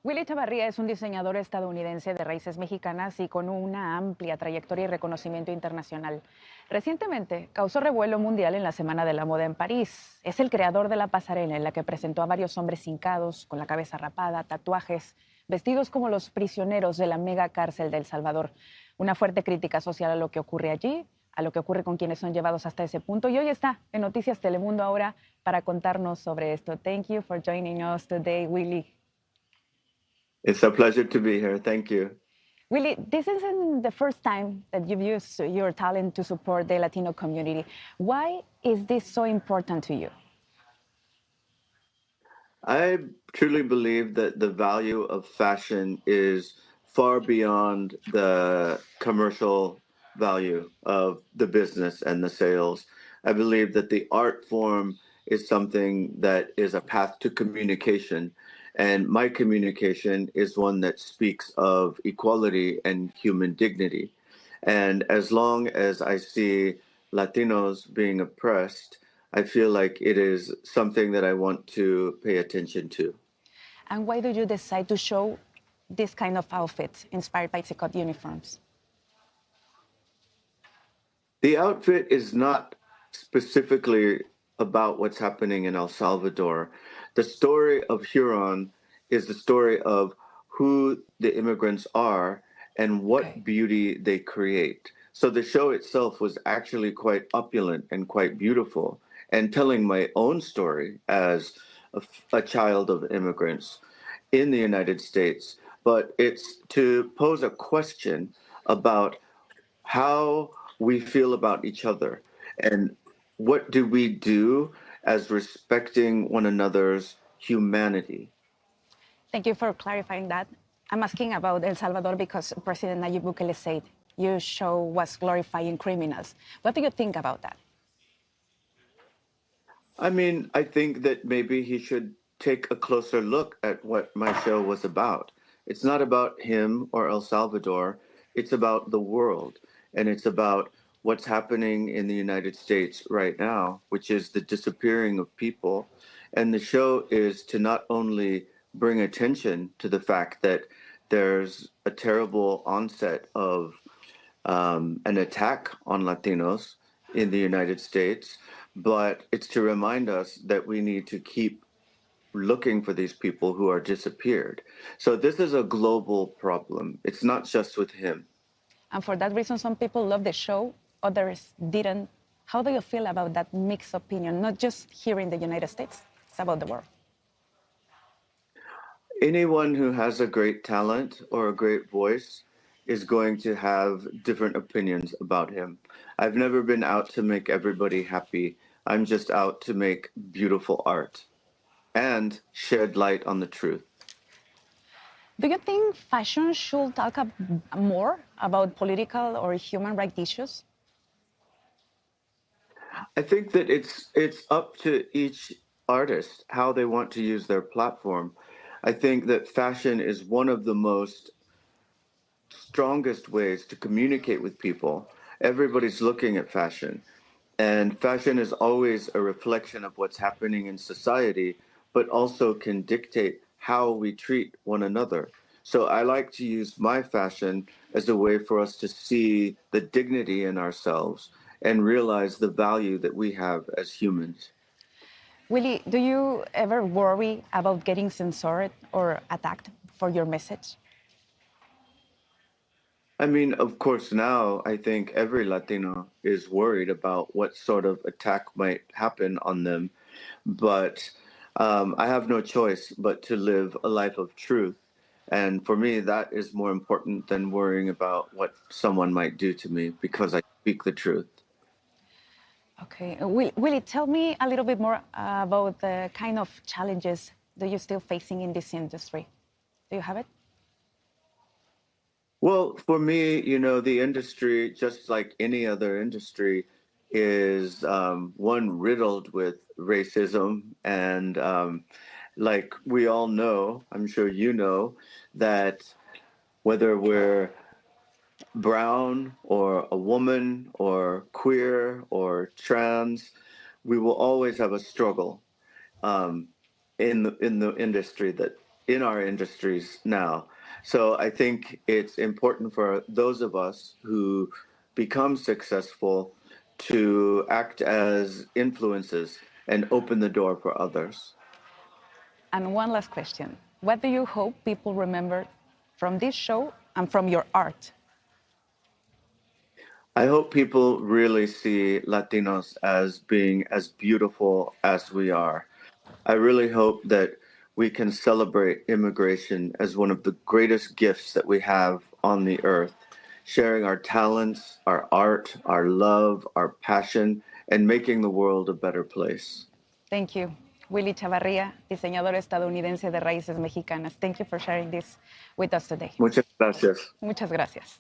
Willy Chavarría es un diseñador estadounidense de raíces mexicanas y con una amplia trayectoria y reconocimiento internacional. Recientemente causó revuelo mundial en la Semana de la Moda en París. Es el creador de la pasarela en la que presentó a varios hombres hincados, con la cabeza rapada, tatuajes, vestidos como los prisioneros de la mega cárcel de El Salvador. Una fuerte crítica social a lo que ocurre allí, a lo que ocurre con quienes son llevados hasta ese punto. Y hoy está en Noticias Telemundo ahora para contarnos sobre esto. Thank you for joining us today, Willy. It's a pleasure to be here. Thank you. Willy, this isn't the first time that you've used your talent to support the Latino community. Why is this so important to you? I truly believe that the value of fashion is far beyond the commercial value of the business and the sales. I believe that the art form is something that is a path to communication. And my communication is one that speaks of equality and human dignity. And as long as I see Latinos being oppressed, I feel like it is something that I want to pay attention to. And why do you decide to show this kind of outfits inspired by Secot uniforms? The outfit is not specifically about what's happening in El Salvador. The story of Huron is the story of who the immigrants are and what beauty they create. So the show itself was actually quite opulent and quite beautiful, and telling my own story as a child of immigrants in the United States. But it's to pose a question about how we feel about each other and what do we do as respecting one another's humanity. Thank you for clarifying that. I'm asking about El Salvador because President Nayib Bukele said your show was glorifying criminals. What do you think about that? I mean, I think that maybe he should take a closer look at what my show was about. It's not about him or El Salvador, it's about the world. And it's about what's happening in the United States right now, which is the disappearing of people. And the show is to not only bring attention to the fact that there's a terrible onset of an attack on Latinos in the United States, but it's to remind us that we need to keep looking for these people who are disappeared. So this is a global problem. It's not just with him. And for that reason, some people love the show, others didn't. How do you feel about that mixed opinion, not just here in the United States, it's about the world? Anyone who has a great talent or a great voice is going to have different opinions about him. I've never been out to make everybody happy. I'm just out to make beautiful art and shed light on the truth. Do you think fashion should talk more about political or human rights issues? I think that it's up to each artist how they want to use their platform. I think that fashion is one of the most strongest ways to communicate with people. Everybody's looking at fashion, and fashion is always a reflection of what's happening in society, but also can dictate how we treat one another. So I like to use my fashion as a way for us to see the dignity in ourselves and realize the value that we have as humans. Willy, do you ever worry about getting censored or attacked for your message? I mean, of course, now I think every Latino is worried about what sort of attack might happen on them. But I have no choice but to live a life of truth. And for me, that is more important than worrying about what someone might do to me because I speak the truth. Okay. Willy, tell me a little bit more about the kind of challenges that you're still facing in this industry. Do you have it? Well, for me, the industry, just like any other industry, is one riddled with racism. And like we all know, I'm sure you know, that whether we're brown or a woman or queer or trans, we will always have a struggle in the industry that in our industries now. So I think it's important for those of us who become successful to act as influences and open the door for others. And one last question. What do you hope people remember from this show and from your art? I hope people really see Latinos as being as beautiful as we are. I really hope that we can celebrate immigration as one of the greatest gifts that we have on the earth, sharing our talents, our art, our love, our passion, and making the world a better place. Thank you. Willy Chavarría, diseñador estadounidense de raíces mexicanas. Thank you for sharing this with us today. Muchas gracias. Muchas gracias.